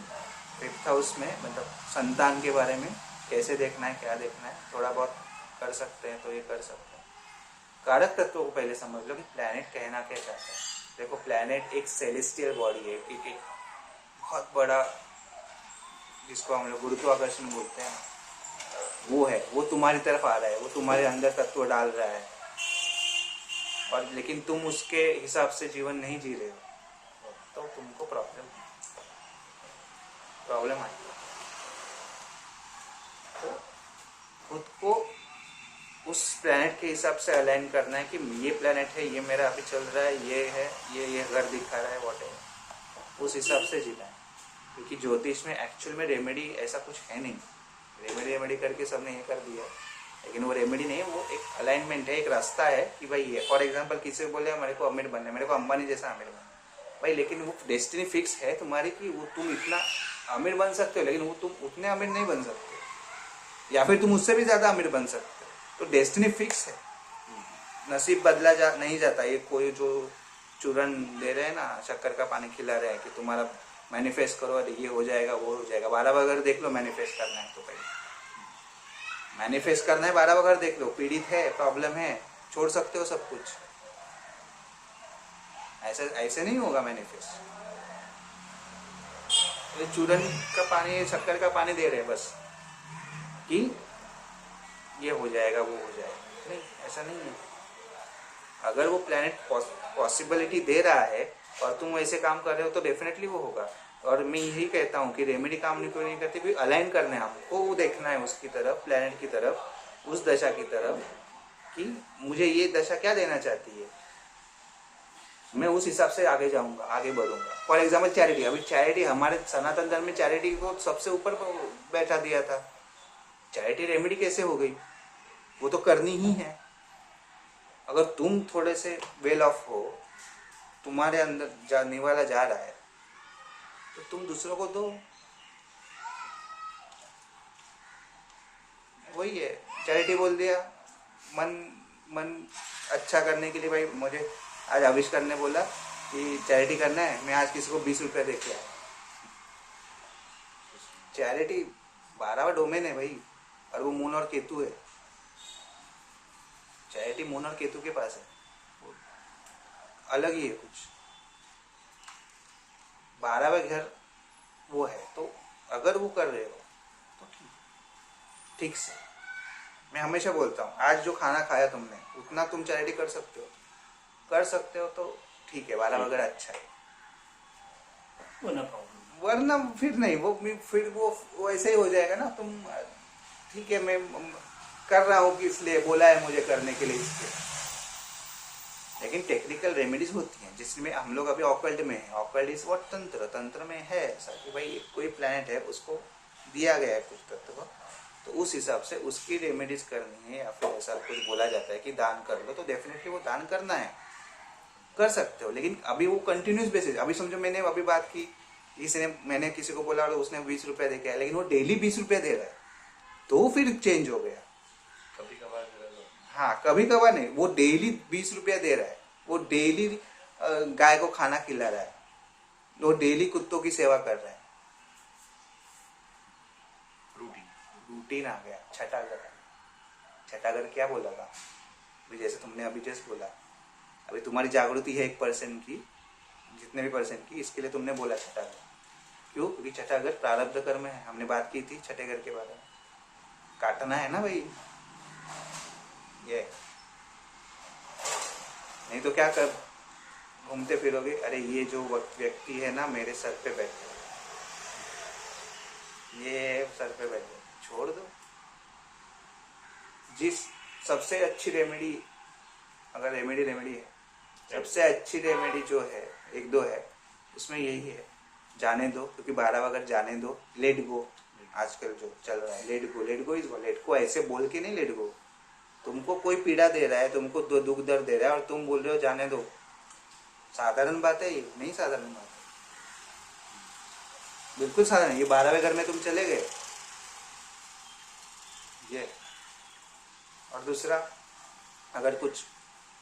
5th हाउस में मतलब संतान के बारे में कैसे देखना है, क्या देखना है, थोड़ा बहुत कर सकते हैं तो ये कर सकते हैं। कारक तत्वों को पहले समझ लो कि प्लैनेट कहना क्या चाहता है। देखो, प्लैनेट एक सेलेस्टियल बॉडी है, एक बहुत बड़ा, जिसको हम लोग गुरुत्वाकर्षण बोलते हैं, वो है, वो तुम्हारी तरफ आ रहा है, वो तुम्हारे अंदर तत्व डाल रहा है, और लेकिन तुम उसके हिसाब से जीवन नहीं जी रहे हो, तो तुमको प्रॉब्लम आएगी। तो खुद को उस प्लैनेट के हिसाब से अलाइन करना है कि ये प्लैनेट है, ये मेरा अभी चल रहा है, ये है, ये घर दिखा रहा है, व्हाटएवर, उस हिसाब से जीना है। क्योंकि ज्योतिष में एक्चुअल में रेमेडी ऐसा कुछ है नहीं, रेमेडी करके सबने ये कर दिया, लेकिन वो रेमेडी नहीं है, वो एक अलाइनमेंट है, एक रास्ता है कि भाई ये, फॉर एग्जांपल किसी को बोले मेरे को अमीर बनना है, मेरे को अंबानी जैसा अमीर बनना है, भाई लेकिन वो डेस्टिनी फिक्स है तुम्हारी कि वो तुम इतना अमीर बन सकते हो, लेकिन वो तुम उतने अमीर नहीं बन सकते, या फिर तुम उससे भी ज्यादा अमीर बन सकते हो। तो डेस्टिनी फिक्स है, नसीब बदला नहीं जाता। ये कोई जो चूरन दे रहे हैं ना, शक्कर का पानी खिला रहे हैं कि तुम्हारा मैनिफेस्ट करो, अरे ये हो जाएगा वो हो जाएगा, 12 वगैरह देख लो, मैनिफेस्ट करना है तो पहले मैनिफेस्ट करना है, 12 वगैरह देख लो, पीड़ित है, प्रॉब्लम है, छोड़ सकते हो सब कुछ, ऐसे नहीं होगा मैनिफेस्ट। तो चूरन का पानी, शक्कर का पानी दे रहे हैं बस कि ये हो जाएगा वो हो जाएगा, नहीं, ऐसा नहीं है। अगर वो प्लैनेट पॉसिबिलिटी दे रहा है और तुम वैसे काम कर रहे हो तो डेफिनेटली वो होगा। और मैं यही कहता हूँ कि रेमेडी काम नहीं करती, भी अलाइन करना है हमको, वो देखना है उसकी तरफ, प्लैनेट की तरफ, उस दशा की तरफ कि मुझे ये दशा क्या देना चाहती है, मैं उस हिसाब से आगे जाऊंगा, आगे बढ़ूंगा। फॉर एग्जाम्पल चैरिटी, अभी चैरिटी हमारे सनातन धर्म में चैरिटी को सबसे ऊपर बैठा दिया था। चैरिटी रेमेडी कैसे हो गई, वो तो करनी ही है। अगर तुम थोड़े से वेल ऑफ हो, तुम्हारे अंदर निवाला जा रहा है, तो तुम दूसरों को दो। वही है, चैरिटी बोल दिया, मन अच्छा करने के लिए, भाई मुझे आज आविष्कार ने बोला कि चैरिटी करना है, मैं आज किसी को 20 रुपये दे के आया। चैरिटी 12वां डोमेन है भाई, और वो मून और केतु है। चैरिटी मून और केतु के पास है, अलग ही है कुछ। 12वां घर वो है, तो अगर वो कर रहे हो तो ठीक से। मैं हमेशा बोलता हूँ, आज जो खाना खाया तुमने उतना तुम चैरिटी कर सकते हो तो ठीक है, 12वां घर अच्छा है। वरना फिर नहीं, वो ऐसे ही हो जाएगा ना। तुम ठीक है, मैं कर रहा हूँ कि इसलिए बोला है मुझे करने के लिए इसके, लेकिन टेक्निकल रेमेडीज होती हैं जिसमें हम लोग अभी ऑकल्ट में है। ऑकल्ट इज व्हाट, तंत्र में है ऐसा कि भाई कोई प्लैनेट है, उसको दिया गया है कुछ तत्व, तो उस हिसाब से उसकी रेमेडीज करनी है, या फिर ऐसा कुछ बोला जाता है कि दान कर लो, तो डेफिनेटली वो दान करना है, कर सकते हो। लेकिन अभी वो कंटिन्यूस बेसिस, अभी समझो मैंने अभी बात की, मैंने किसी को बोला और उसने 20 रुपया दे के आया, लेकिन वो डेली 20 रुपया दे रहा है, तो फिर चेंज हो गया। कभी कभार, हाँ कभी कभार नहीं, वो डेली 20 रुपया दे रहा है, वो डेली गाय को खाना खिला रहा है, वो डेली कुत्तों की सेवा कर रहा है। रूटीन आ गया। छठा घर क्या बोला था अभी, जैसे तुमने अभी जस्ट बोला, अभी तुम्हारी जागृति है 1% की, जितने भी % की, इसके लिए तुमने बोला छठा घर। क्यों? क्योंकि छठा घर प्रारब्ध कर्म है, हमने बात की थी छठे घर के बारे में। काटना है ना भाई, ये नहीं तो क्या कर घूमते फिरोगे, अरे ये जो व्यक्ति है ना मेरे सर पे बैठे, ये सर पे बैठे, छोड़ दो। जिस सबसे अच्छी रेमेडी, अगर रेमेडी है, सबसे अच्छी रेमेडी जो है, 1-2 है, उसमें यही है, जाने दो। क्योंकि 12वां घर जाने दो, लेट गो, आजकल जो चल रहा है, लेट गो इज लेट को ऐसे बोल के नहीं, लेट गो। तुमको कोई पीड़ा दे रहा है, तुमको दुख दर्द दे रहा है और तुम बोल रहे हो जाने दो, साधारण बात है ये? नहीं साधारण बात है, बिल्कुल साधारण। ये 12वें घर में तुम चले गए, ये। और दूसरा, अगर कुछ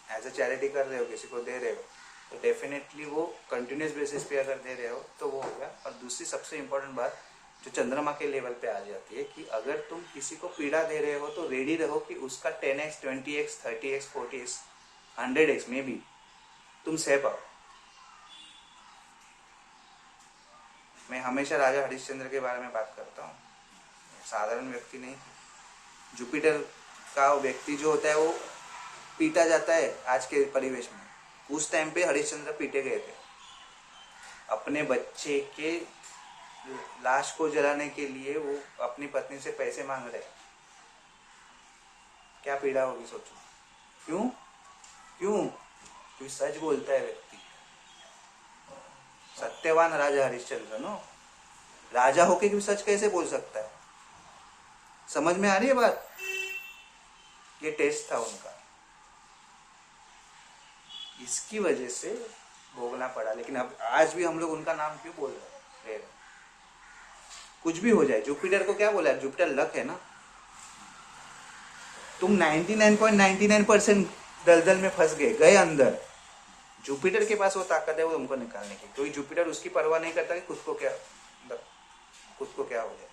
एज अ चैरिटी कर रहे हो, किसी को दे रहे हो, तो डेफिनेटली वो कंटिन्यूस बेसिस पे अगर दे रहे हो तो वो हो गया। और दूसरी सबसे इम्पोर्टेंट बात जो चंद्रमा के लेवल पे आ जाती है, कि अगर तुम किसी को पीड़ा दे रहे हो तो रेडी रहो कि उसका 10x, 20x, 30x, 40x, 100x में भी तुम सह पाओ। मैं हमेशा राजा हरिश्चंद्र के बारे में बात करता हूँ, साधारण व्यक्ति नहीं। जुपिटर का व्यक्ति जो होता है वो पीटा जाता है आज के परिवेश में, उस टाइम पे हरिश्चंद्र पीटे गए थे। अपने बच्चे के लाश को जलाने के लिए वो अपनी पत्नी से पैसे मांग रहे, क्या पीड़ा होगी सोचो। क्यों? क्योंकि सच बोलता है व्यक्ति, सत्यवान राजा हरिश्चंद्र नो, राजा होके भी सच कैसे बोल सकता है? समझ में आ रही है बात? ये टेस्ट था उनका, इसकी वजह से भोगना पड़ा। लेकिन अब आज भी हम लोग उनका नाम क्यों बोल रहे हैं? कुछ भी हो जाए, जुपिटर को क्या बोला है? जुपिटर लक है ना। तुम 99.99% दलदल में फंस गए अंदर, जुपिटर के पास वो ताकत है वो तुमको निकालने की। क्योंकि जुपिटर उसकी परवाह नहीं करता कि खुद को क्या हो जाए।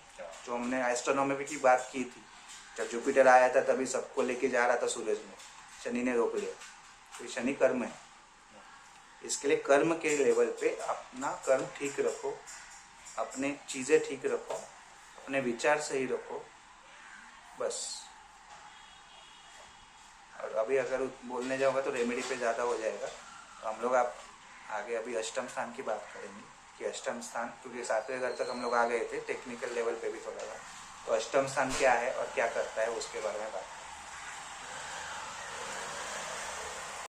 जो हमने एस्ट्रोनॉमी की बात की थी, जब जुपिटर आया था तभी सबको लेके जा रहा था सूरज में, शनि ने रोक लिया। तो शनि कर्म है, इसके लिए कर्म के लेवल पे अपना कर्म ठीक रखो, अपने चीजें ठीक रखो, अपने विचार सही रखो, बस। और अभी अगर बोलने जाओगे तो रेमेडी पे ज़्यादा हो जाएगा, तो हम लोग आप आगे अभी अष्टम स्थान की बात करेंगे कि अष्टम स्थान, क्योंकि 7वें घर तक हम लोग आ गए थे टेक्निकल लेवल पे भी थोड़ा सा, तो अष्टम स्थान क्या है और क्या करता है उसके बारे में बात